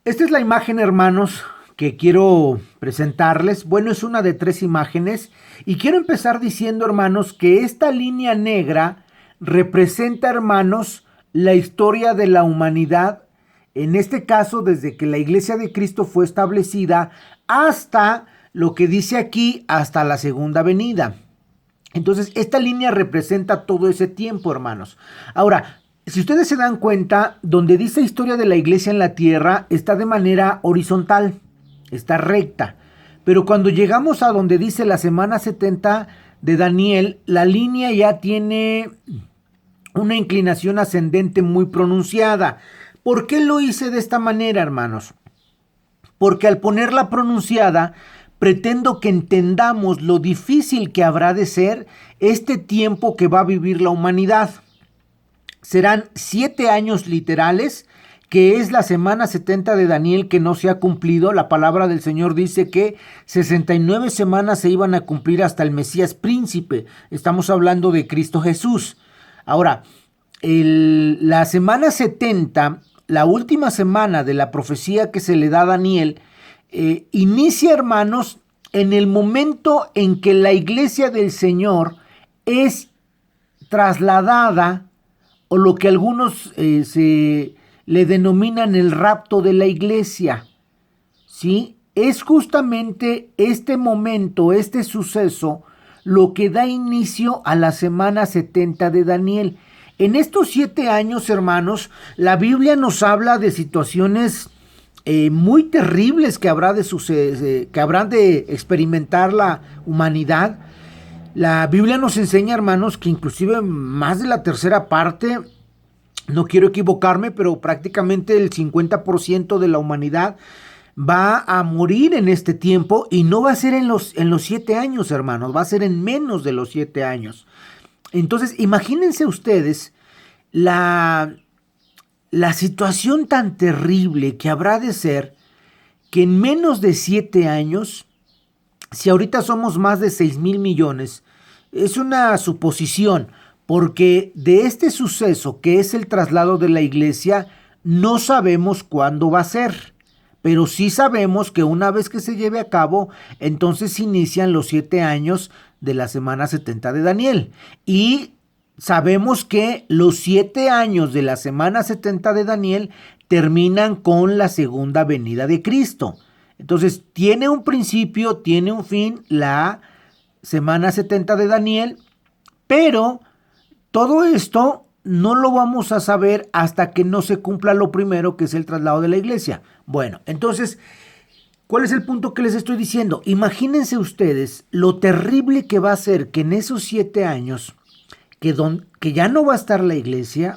Esta es la imagen, hermanos, que quiero presentarles. Bueno, es una de 3 imágenes y quiero empezar diciendo, hermanos, que esta línea negra representa, hermanos, la historia de la humanidad, en este caso desde que la Iglesia de Cristo fue establecida hasta lo que dice aquí, hasta la segunda venida. Entonces, esta línea representa todo ese tiempo, hermanos. Ahora, si ustedes se dan cuenta, donde dice historia de la iglesia en la tierra, está de manera horizontal, está recta. Pero cuando llegamos a donde dice la semana 70 de Daniel, la línea ya tiene una inclinación ascendente muy pronunciada. ¿Por qué lo hice de esta manera, hermanos? Porque al ponerla pronunciada, pretendo que entendamos lo difícil que habrá de ser este tiempo que va a vivir la humanidad. Serán 7 años literales, que es la semana 70 de Daniel que no se ha cumplido. La palabra del Señor dice que 69 semanas se iban a cumplir hasta el Mesías príncipe. Estamos hablando de Cristo Jesús. Ahora, la semana 70, la última semana de la profecía que se le da a Daniel, inicia, hermanos, en el momento en que la iglesia del Señor es trasladada, o lo que algunos se le denominan el rapto de la iglesia, ¿sí? Es justamente este momento, este suceso, lo que da inicio a la semana 70 de Daniel. En estos 7 años, hermanos, la Biblia nos habla de situaciones muy terribles que que habrán de experimentar la humanidad. La Biblia nos enseña, hermanos, que inclusive más de la tercera parte, no quiero equivocarme, pero prácticamente el 50% de la humanidad va a morir en este tiempo, y no va a ser en los 7 años, hermanos, va a ser en menos de los 7 años. Entonces, imagínense ustedes la, la situación tan terrible que habrá de ser que en menos de 7 años, si ahorita somos más de 6,000 millones, es una suposición, porque de este suceso que es el traslado de la iglesia, no sabemos cuándo va a ser, pero sí sabemos que una vez que se lleve a cabo, entonces inician los 7 años de la semana 70 de Daniel. Y sabemos que los 7 años de la semana 70 de Daniel terminan con la segunda venida de Cristo. Entonces, tiene un principio, tiene un fin la semana 70 de Daniel, pero todo esto no lo vamos a saber hasta que no se cumpla lo primero, que es el traslado de la iglesia. Bueno, entonces, ¿cuál es el punto que les estoy diciendo? Imagínense ustedes lo terrible que va a ser que en esos 7 años, que ya no va a estar la iglesia,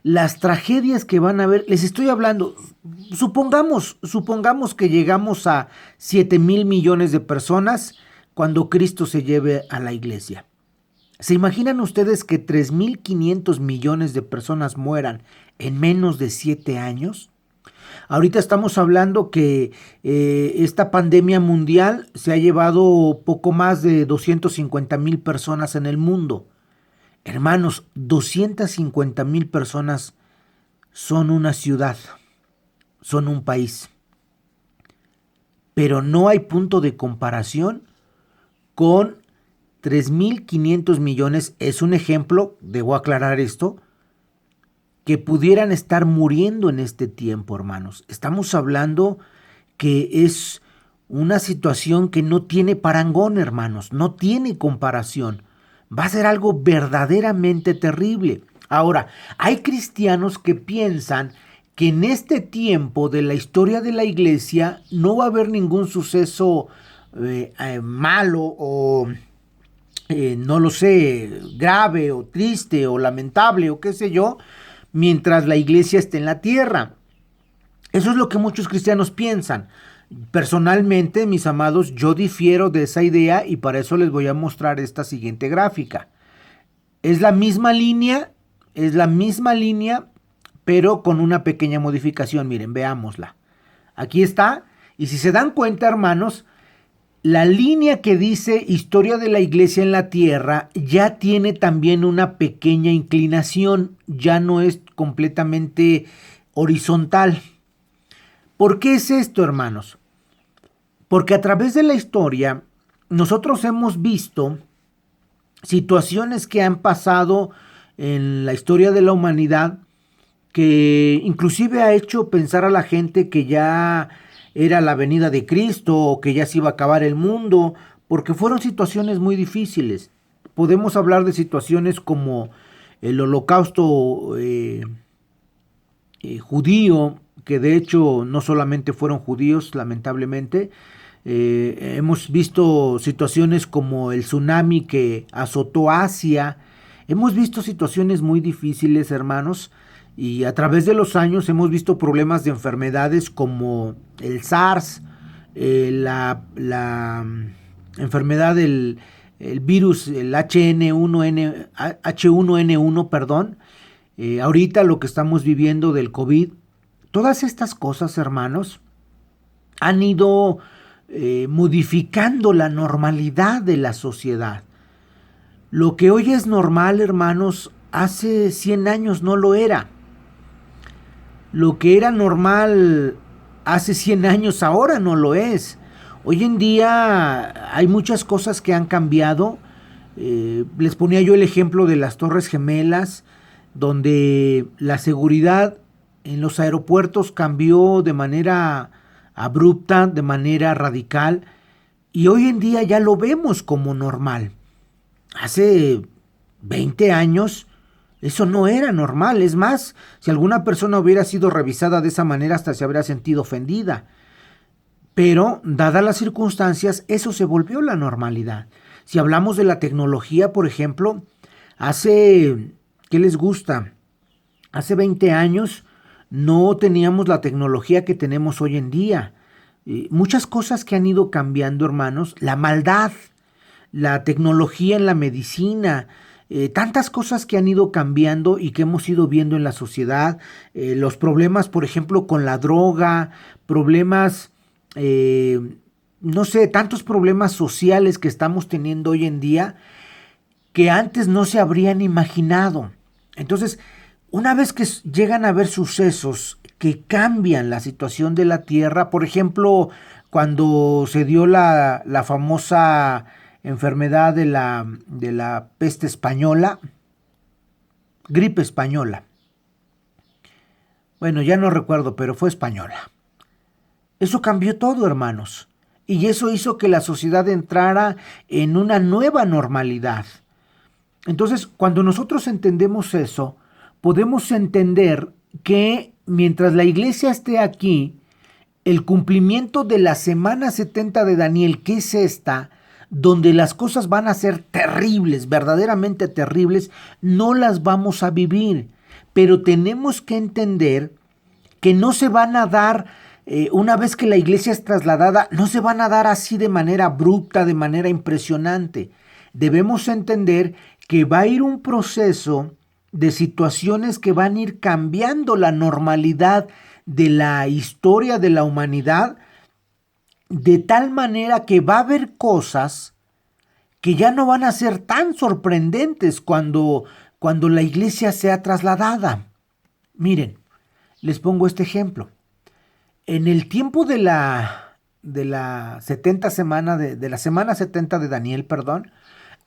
las tragedias que van a haber, les estoy hablando, supongamos que llegamos a 7,000 millones de personas cuando Cristo se lleve a la iglesia. ¿Se imaginan ustedes que 3,500 millones de personas mueran en menos de 7 años? Ahorita estamos hablando que esta pandemia mundial se ha llevado poco más de 250,000 personas en el mundo. Hermanos, 250,000 personas son una ciudad, son un país. Pero no hay punto de comparación con 3,500 millones. Es un ejemplo, debo aclarar esto, que pudieran estar muriendo en este tiempo, hermanos. Estamos hablando que es una situación que no tiene parangón, hermanos, no tiene comparación. Va a ser algo verdaderamente terrible. Ahora, hay cristianos que piensan que en este tiempo de la historia de la iglesia no va a haber ningún suceso malo o no lo sé, grave o triste o lamentable o qué sé yo, mientras la iglesia esté en la tierra. Eso es lo que muchos cristianos piensan. Personalmente, mis amados, yo difiero de esa idea, y para eso les voy a mostrar esta siguiente gráfica. Es la misma línea, es la misma línea, pero con una pequeña modificación. Miren, veámosla. Aquí está. Y si se dan cuenta, hermanos, la línea que dice historia de la iglesia en la tierra ya tiene también una pequeña inclinación, ya no es completamente horizontal. ¿Por qué es esto, hermanos? Porque a través de la historia nosotros hemos visto situaciones que han pasado en la historia de la humanidad que inclusive ha hecho pensar a la gente que ya era la venida de Cristo o que ya se iba a acabar el mundo, porque fueron situaciones muy difíciles. Podemos hablar de situaciones como el holocausto judío, que de hecho no solamente fueron judíos, lamentablemente. Hemos visto situaciones como el tsunami que azotó Asia. Hemos visto situaciones muy difíciles, hermanos, y a través de los años hemos visto problemas de enfermedades como el SARS, la enfermedad del el virus, el H1N1, perdón. Ahorita lo que estamos viviendo del COVID. Todas estas cosas, hermanos, han ido modificando la normalidad de la sociedad. Lo que hoy es normal, hermanos, hace 100 años no lo era. Lo que era normal hace 100 años ahora no lo es. Hoy en día hay muchas cosas que han cambiado. Les ponía yo el ejemplo de las Torres Gemelas, donde la seguridad en los aeropuertos cambió de manera abrupta, de manera radical, y hoy en día ya lo vemos como normal. Hace 20 años eso no era normal. Es más, si alguna persona hubiera sido revisada de esa manera, hasta se habría sentido ofendida. Pero, dadas las circunstancias, eso se volvió la normalidad. Si hablamos de la tecnología, por ejemplo, hace, ¿qué les gusta? Hace 20 años no teníamos la tecnología que tenemos hoy en día. Muchas cosas que han ido cambiando, hermanos. La maldad, la tecnología en la medicina, tantas cosas que han ido cambiando y que hemos ido viendo en la sociedad. Los problemas, por ejemplo, con la droga, problemas, no sé, tantos problemas sociales que estamos teniendo hoy en día que antes no se habrían imaginado. Entonces, una vez que llegan a haber sucesos que cambian la situación de la Tierra, por ejemplo, cuando se dio la famosa enfermedad de la peste española, gripe española. Bueno, ya no recuerdo, pero fue española. Eso cambió todo, hermanos. Y eso hizo que la sociedad entrara en una nueva normalidad. Entonces, cuando nosotros entendemos eso, podemos entender que mientras la iglesia esté aquí, el cumplimiento de la semana 70 de Daniel, que es esta, donde las cosas van a ser terribles, verdaderamente terribles, no las vamos a vivir. Pero tenemos que entender que no se van a dar, una vez que la iglesia es trasladada, no se van a dar así de manera abrupta, de manera impresionante. Debemos entender que va a ir un proceso de situaciones que van a ir cambiando la normalidad de la historia de la humanidad, de tal manera que va a haber cosas que ya no van a ser tan sorprendentes cuando la iglesia sea trasladada. Miren, les pongo este ejemplo. En el tiempo de la 70 semana, de la semana 70 de Daniel, perdón,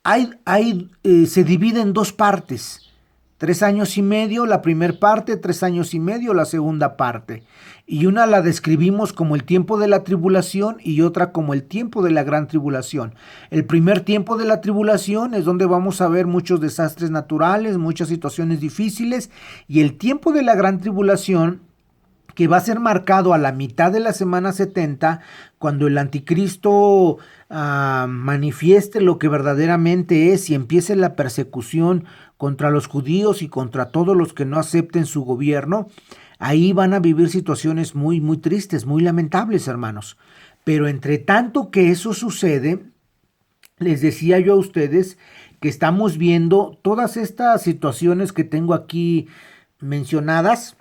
se divide en dos partes. 3 años y medio la primera parte, 3 años y medio la segunda parte. Y una la describimos como el tiempo de la tribulación y otra como el tiempo de la gran tribulación. El primer tiempo de la tribulación es donde vamos a ver muchos desastres naturales, muchas situaciones difíciles. Y el tiempo de la gran tribulación, que va a ser marcado a la mitad de la semana 70, cuando el anticristo manifieste lo que verdaderamente es y empiece la persecución contra los judíos y contra todos los que no acepten su gobierno. Ahí van a vivir situaciones muy, muy tristes, muy lamentables, hermanos. Pero entre tanto que eso sucede, les decía yo a ustedes que estamos viendo todas estas situaciones que tengo aquí mencionadas,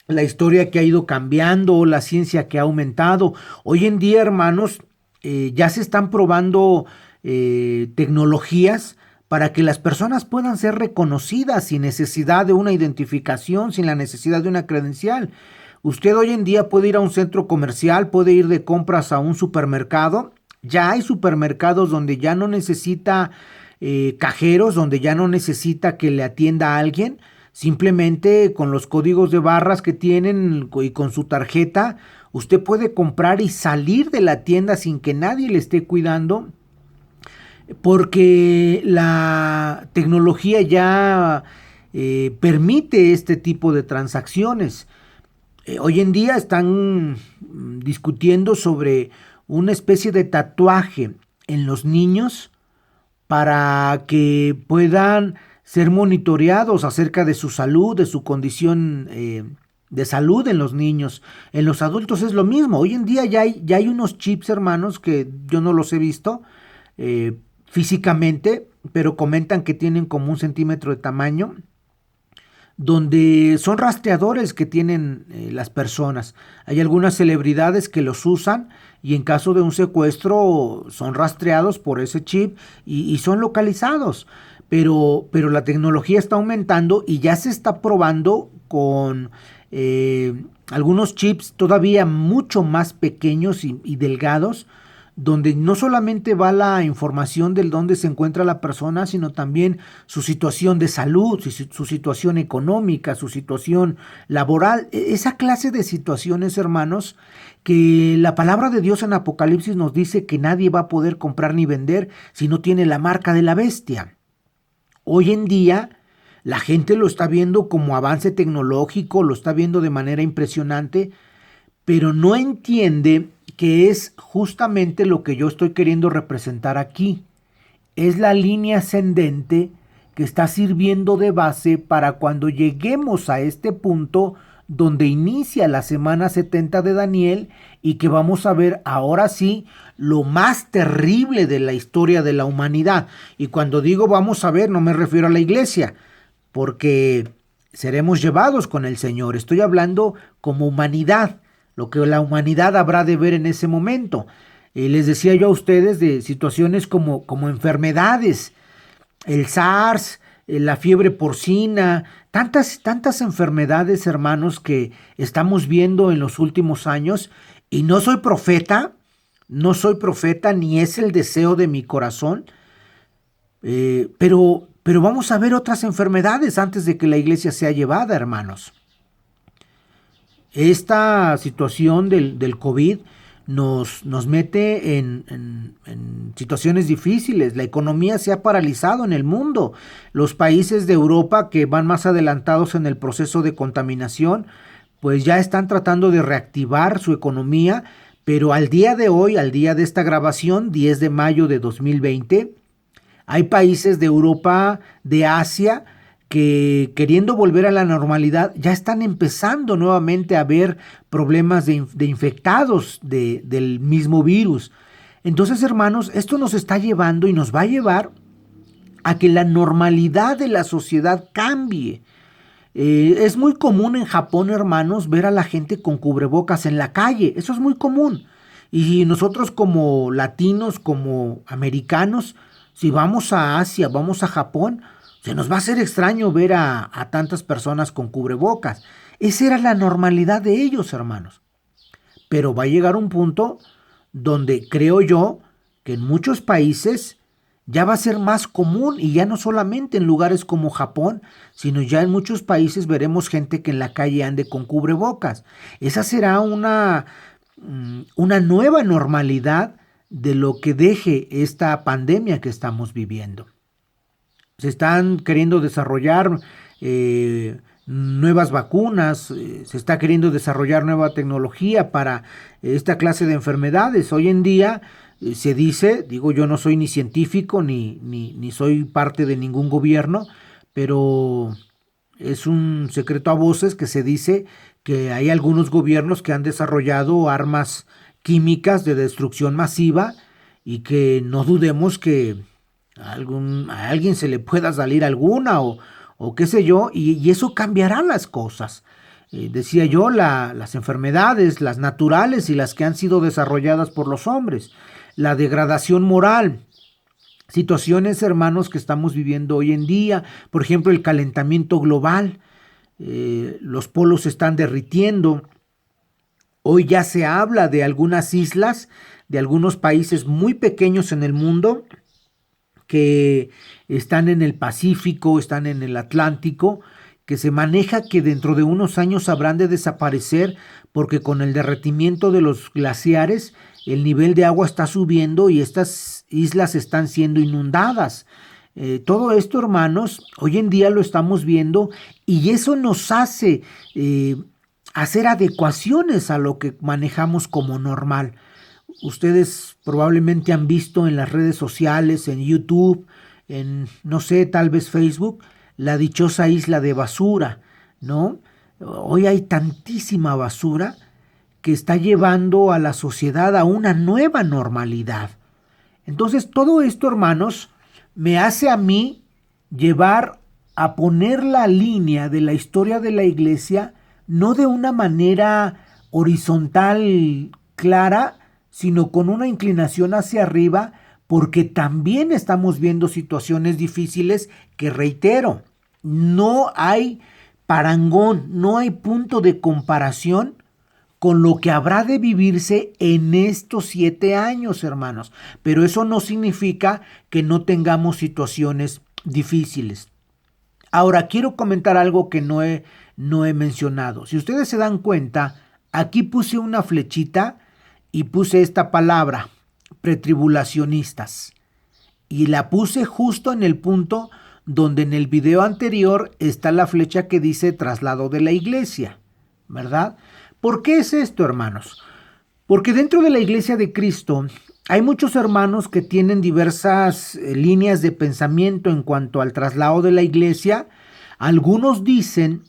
la historia que ha ido cambiando, la ciencia que ha aumentado. Hoy en día, hermanos, ya se están probando tecnologías para que las personas puedan ser reconocidas sin necesidad de una identificación, sin la necesidad de una credencial. Usted hoy en día puede ir a un centro comercial, puede ir de compras a un supermercado. Ya hay supermercados donde ya no necesita cajeros, donde ya no necesita que le atienda a alguien. Simplemente con los códigos de barras que tienen y con su tarjeta, usted puede comprar y salir de la tienda sin que nadie le esté cuidando, porque la tecnología ya permite este tipo de transacciones. Hoy en día están discutiendo sobre una especie de tatuaje en los niños para que puedan ser monitoreados acerca de su salud, de su condición de salud en los niños. En los adultos es lo mismo. Hoy en día ya hay unos chips, hermanos, que yo no los he visto físicamente, pero comentan que tienen como 1 centímetro de tamaño, donde son rastreadores que tienen las personas. Hay algunas celebridades que los usan y en caso de un secuestro son rastreados por ese chip y son localizados. Pero la tecnología está aumentando y ya se está probando con algunos chips todavía mucho más pequeños y delgados, donde no solamente va la información del dónde se encuentra la persona, sino también su situación de salud, su situación económica, su situación laboral. Esa clase de situaciones, hermanos, que la palabra de Dios en Apocalipsis nos dice que nadie va a poder comprar ni vender si no tiene la marca de la bestia. Hoy en día la gente lo está viendo como avance tecnológico, lo está viendo de manera impresionante, pero no entiende que es justamente lo que yo estoy queriendo representar aquí. Es la línea ascendente que está sirviendo de base para cuando lleguemos a este punto donde inicia la semana 70 de Daniel y que vamos a ver ahora sí lo más terrible de la historia de la humanidad. Y cuando digo vamos a ver, no me refiero a la iglesia, porque seremos llevados con el Señor. Estoy hablando como humanidad, lo que la humanidad habrá de ver en ese momento. Les decía yo a ustedes de situaciones como enfermedades, el SARS, la fiebre porcina, tantas enfermedades, hermanos, que estamos viendo en los últimos años. Y no soy profeta, ni es el deseo de mi corazón, pero vamos a ver otras enfermedades antes de que la iglesia sea llevada, hermanos. Esta situación del COVID nos mete en situaciones difíciles. La economía se ha paralizado en el mundo. Los países de Europa que van más adelantados en el proceso de contaminación, pues ya están tratando de reactivar su economía, pero al día de hoy, al día de esta grabación, 10 de mayo de 2020, hay países de Europa, de Asia, que queriendo volver a la normalidad ya están empezando nuevamente a ver problemas de infectados del mismo virus. Entonces, hermanos, esto nos está llevando y nos va a llevar a que la normalidad de la sociedad cambie. Es muy común en Japón, hermanos, ver a la gente con cubrebocas en la calle. Eso es muy común. Y nosotros como latinos, como americanos, si vamos a Asia, vamos a Japón, se nos va a hacer extraño ver a tantas personas con cubrebocas. Esa era la normalidad de ellos, hermanos. Pero va a llegar un punto donde creo yo que en muchos países ya va a ser más común, y ya no solamente en lugares como Japón, sino ya en muchos países veremos gente que en la calle ande con cubrebocas. Esa será una nueva normalidad de lo que deje esta pandemia que estamos viviendo. Se están queriendo desarrollar nuevas vacunas, se está queriendo desarrollar nueva tecnología para esta clase de enfermedades. Hoy en día se dice, digo, yo no soy ni científico ni soy parte de ningún gobierno, pero es un secreto a voces que se dice que hay algunos gobiernos que han desarrollado armas químicas de destrucción masiva y que no dudemos que a alguien se le pueda salir alguna o qué sé yo, y eso cambiará las cosas. Decía yo, las enfermedades, las naturales y las que han sido desarrolladas por los hombres, la degradación moral, situaciones, hermanos, que estamos viviendo hoy en día, por ejemplo, el calentamiento global, los polos se están derritiendo, Hoy ya se habla de algunas islas, de algunos países muy pequeños en el mundo que están en el Pacífico, están en el Atlántico, que se maneja que dentro de unos años habrán de desaparecer porque con el derretimiento de los glaciares el nivel de agua está subiendo y estas islas están siendo inundadas. Todo esto, hermanos, hoy en día lo estamos viendo y eso nos hace hacer adecuaciones a lo que manejamos como normal. Ustedes probablemente han visto en las redes sociales, en YouTube, en, no sé, tal vez Facebook, la dichosa isla de basura, ¿no? Hoy hay tantísima basura que está llevando a la sociedad a una nueva normalidad. Entonces, todo esto, hermanos, me hace a mí llevar a poner la línea de la historia de la iglesia no de una manera horizontal clara, sino con una inclinación hacia arriba, porque también estamos viendo situaciones difíciles que, reitero, no hay parangón, no hay punto de comparación con lo que habrá de vivirse en estos 7 años, hermanos. Pero eso no significa que no tengamos situaciones difíciles. Ahora, quiero comentar algo que no he mencionado. Si ustedes se dan cuenta, aquí puse una flechita y puse esta palabra, pretribulacionistas. Y la puse justo en el punto donde en el video anterior está la flecha que dice traslado de la iglesia, ¿verdad? ¿Por qué es esto, hermanos? Porque dentro de la iglesia de Cristo hay muchos hermanos que tienen diversas líneas de pensamiento en cuanto al traslado de la iglesia. Algunos dicen,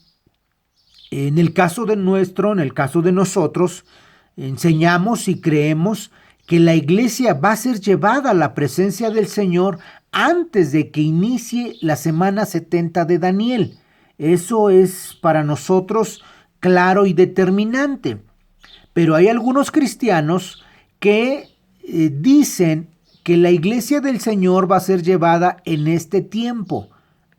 en el caso de nosotros, enseñamos y creemos que la iglesia va a ser llevada a la presencia del Señor antes de que inicie la semana 70 de Daniel. Eso es para nosotros claro y determinante. Pero hay algunos cristianos que dicen que la iglesia del Señor va a ser llevada en este tiempo,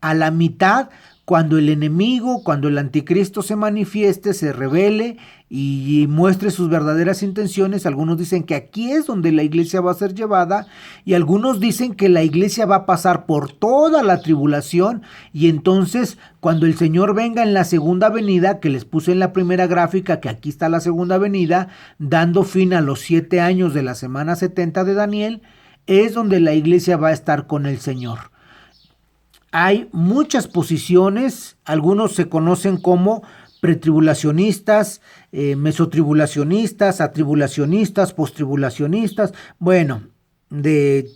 a la mitad, cuando el enemigo, cuando el anticristo se manifieste, se revele y muestre sus verdaderas intenciones. Algunos dicen que aquí es donde la iglesia va a ser llevada y algunos dicen que la iglesia va a pasar por toda la tribulación y entonces cuando el Señor venga en la segunda venida, que les puse en la primera gráfica, que aquí está la segunda venida, dando fin a los 7 años de la semana 70 de Daniel, es donde la iglesia va a estar con el Señor. Hay muchas posiciones, algunos se conocen como pretribulacionistas, mesotribulacionistas, atribulacionistas, postribulacionistas, bueno, de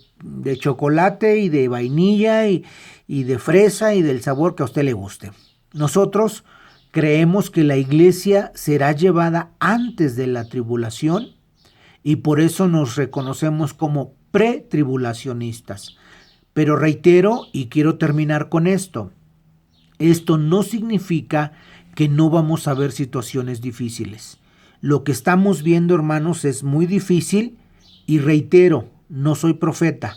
chocolate y de vainilla y de fresa y del sabor que a usted le guste. Nosotros creemos que la iglesia será llevada antes de la tribulación y por eso nos reconocemos como pretribulacionistas. Pero reitero y quiero terminar con esto. Esto no significa que no vamos a ver situaciones difíciles. Lo que estamos viendo, hermanos, es muy difícil y reitero, no soy profeta,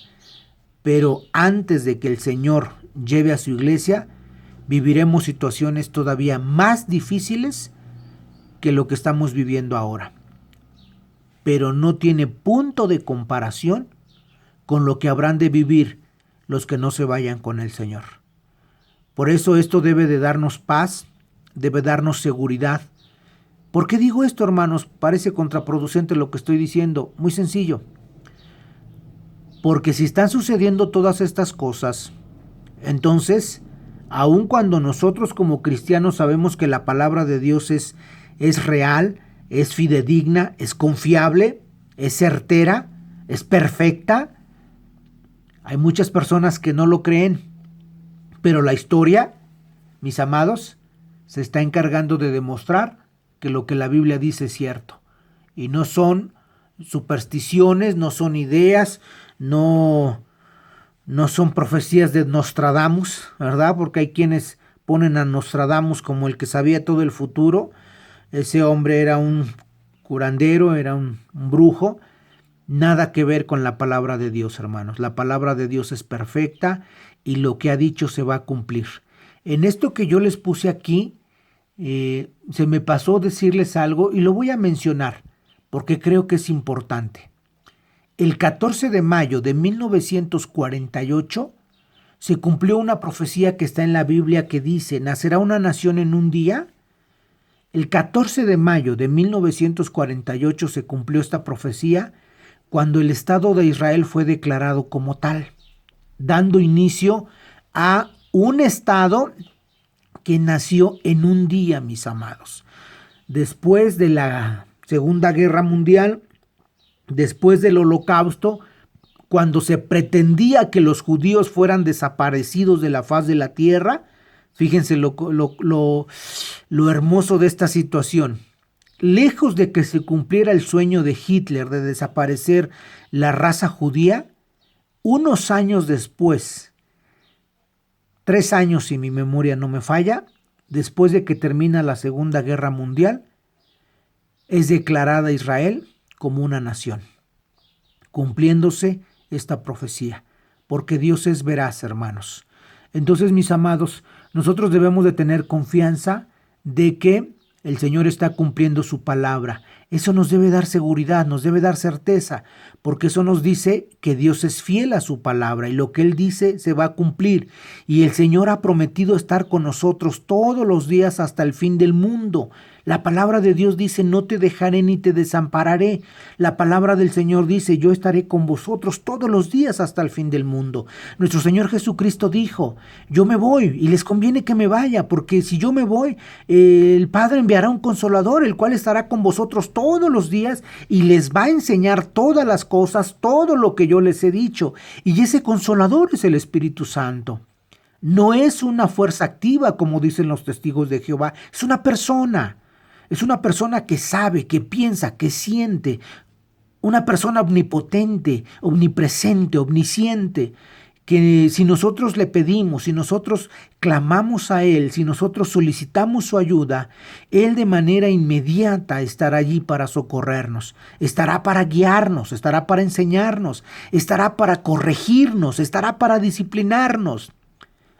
pero antes de que el Señor lleve a su iglesia, viviremos situaciones todavía más difíciles que lo que estamos viviendo ahora. Pero no tiene punto de comparación con lo que habrán de vivir los que no se vayan con el Señor. Por eso esto debe de darnos paz, debe darnos seguridad. ¿Por qué digo esto, hermanos? Parece contraproducente lo que estoy diciendo. Muy sencillo. Porque si están sucediendo todas estas cosas, entonces, aun cuando nosotros como cristianos sabemos que la palabra de Dios es real, es fidedigna, es confiable, es certera, es perfecta, hay muchas personas que no lo creen, pero la historia, mis amados, se está encargando de demostrar que lo que la Biblia dice es cierto. Y no son supersticiones, no son ideas, no son profecías de Nostradamus, ¿verdad? Porque hay quienes ponen a Nostradamus como el que sabía todo el futuro. Ese hombre era un curandero, era un brujo. Nada que ver con la palabra de Dios, hermanos. La palabra de Dios es perfecta y lo que ha dicho se va a cumplir. En esto que yo les puse aquí, se me pasó decirles algo y lo voy a mencionar porque creo que es importante. El 14 de mayo de 1948 se cumplió una profecía que está en la Biblia que dice, nacerá una nación en un día. El 14 de mayo de 1948 se cumplió esta profecía cuando el Estado de Israel fue declarado como tal, dando inicio a un Estado que nació en un día, mis amados. Después de la Segunda Guerra Mundial, después del Holocausto, cuando se pretendía que los judíos fueran desaparecidos de la faz de la tierra, fíjense lo hermoso de esta situación. Lejos de que se cumpliera el sueño de Hitler de desaparecer la raza judía, unos años después, 3 años si mi memoria no me falla, después de que termina la Segunda Guerra Mundial, es declarada Israel como una nación, cumpliéndose esta profecía, porque Dios es veraz, hermanos. Entonces, mis amados, nosotros debemos de tener confianza de que el Señor está cumpliendo su palabra. Eso nos debe dar seguridad, nos debe dar certeza, porque eso nos dice que Dios es fiel a su palabra y lo que Él dice se va a cumplir. Y el Señor ha prometido estar con nosotros todos los días hasta el fin del mundo. La palabra de Dios dice, no te dejaré ni te desampararé. La palabra del Señor dice, yo estaré con vosotros todos los días hasta el fin del mundo. Nuestro Señor Jesucristo dijo, yo me voy y les conviene que me vaya, porque si yo me voy, el Padre enviará un consolador, el cual estará con vosotros todos los días y les va a enseñar todas las cosas, todo lo que yo les he dicho. Y ese consolador es el Espíritu Santo. No es una fuerza activa, como dicen los testigos de Jehová, es una persona. Es una persona que sabe, que piensa, que siente. Una persona omnipotente, omnipresente, omnisciente. Que si nosotros le pedimos, si nosotros clamamos a Él, si nosotros solicitamos su ayuda, Él de manera inmediata estará allí para socorrernos, estará para guiarnos, estará para enseñarnos, estará para corregirnos, estará para disciplinarnos.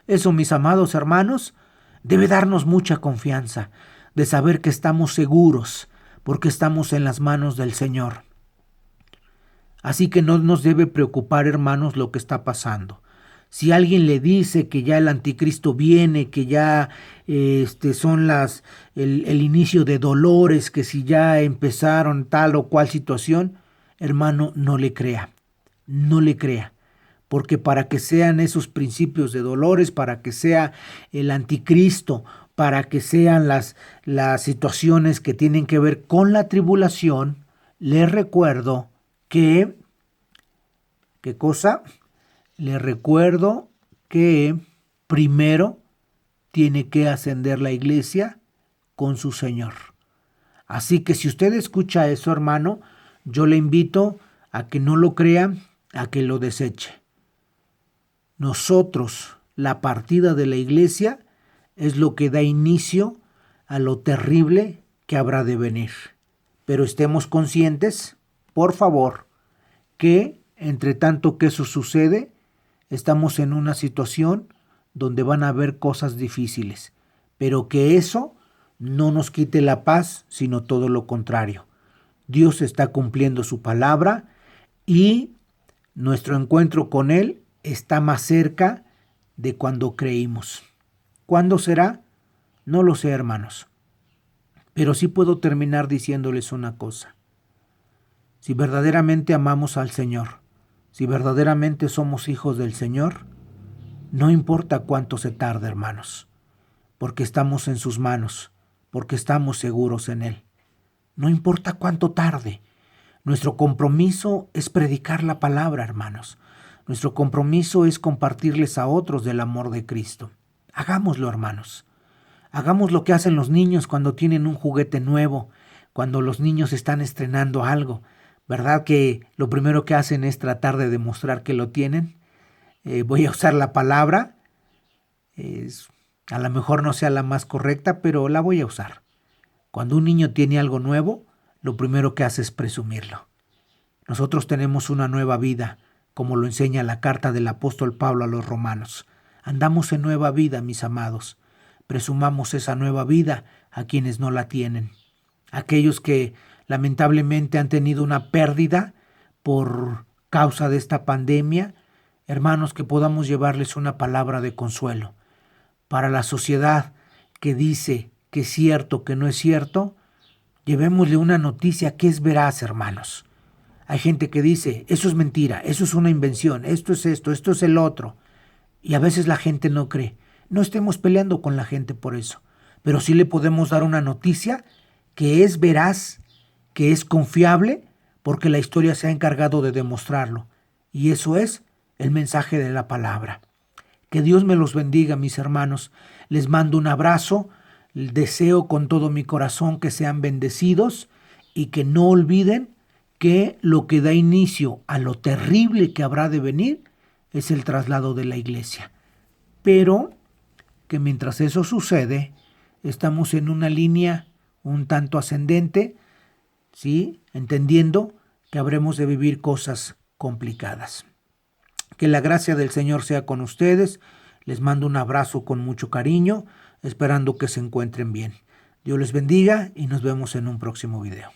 Eso, mis amados hermanos, debe darnos mucha confianza de saber que estamos seguros porque estamos en las manos del Señor. Así que no nos debe preocupar, hermanos, lo que está pasando. Si alguien le dice que ya el anticristo viene, que ya son el inicio de dolores, que si ya empezaron tal o cual situación, hermano, no le crea, no le crea. Porque para que sean esos principios de dolores, para que sea el anticristo, para que sean las situaciones que tienen que ver con la tribulación, les recuerdo que, ¿qué cosa? Les recuerdo que primero tiene que ascender la iglesia con su Señor. Así que si usted escucha eso, hermano, yo le invito a que no lo crea, a que lo deseche. Nosotros, la partida de la iglesia, es lo que da inicio a lo terrible que habrá de venir. Pero estemos conscientes, por favor, que entre tanto que eso sucede, estamos en una situación donde van a haber cosas difíciles, pero que eso no nos quite la paz, sino todo lo contrario. Dios está cumpliendo su palabra y nuestro encuentro con Él está más cerca de cuando creímos. ¿Cuándo será? No lo sé, hermanos. Pero sí puedo terminar diciéndoles una cosa. Si verdaderamente amamos al Señor, si verdaderamente somos hijos del Señor, no importa cuánto se tarde, hermanos, porque estamos en sus manos, porque estamos seguros en Él. No importa cuánto tarde. Nuestro compromiso es predicar la palabra, hermanos. Nuestro compromiso es compartirles a otros del amor de Cristo. Hagámoslo, hermanos. Hagamos lo que hacen los niños cuando tienen un juguete nuevo, cuando los niños están estrenando algo. ¿Verdad que lo primero que hacen es tratar de demostrar que lo tienen? Voy a usar la palabra. A lo mejor no sea la más correcta, pero la voy a usar. Cuando un niño tiene algo nuevo, lo primero que hace es presumirlo. Nosotros tenemos una nueva vida, como lo enseña la carta del apóstol Pablo a los romanos. Andamos en nueva vida, mis amados, presumamos esa nueva vida a quienes no la tienen. Aquellos que lamentablemente han tenido una pérdida por causa de esta pandemia, hermanos, que podamos llevarles una palabra de consuelo. Para la sociedad que dice que es cierto, que no es cierto, llevémosle una noticia que es veraz, hermanos. Hay gente que dice, eso es mentira, eso es una invención, esto es el otro. Y a veces la gente no cree. No estemos peleando con la gente por eso, pero sí le podemos dar una noticia que es veraz, que es confiable, porque la historia se ha encargado de demostrarlo. Y eso es el mensaje de la palabra. Que Dios me los bendiga, mis hermanos. Les mando un abrazo. Deseo con todo mi corazón que sean bendecidos y que no olviden que lo que da inicio a lo terrible que habrá de venir es el traslado de la iglesia. Pero que mientras eso sucede, estamos en una línea un tanto ascendente, ¿sí? Entendiendo que habremos de vivir cosas complicadas. Que la gracia del Señor sea con ustedes. Les mando un abrazo con mucho cariño, esperando que se encuentren bien. Dios les bendiga y nos vemos en un próximo video.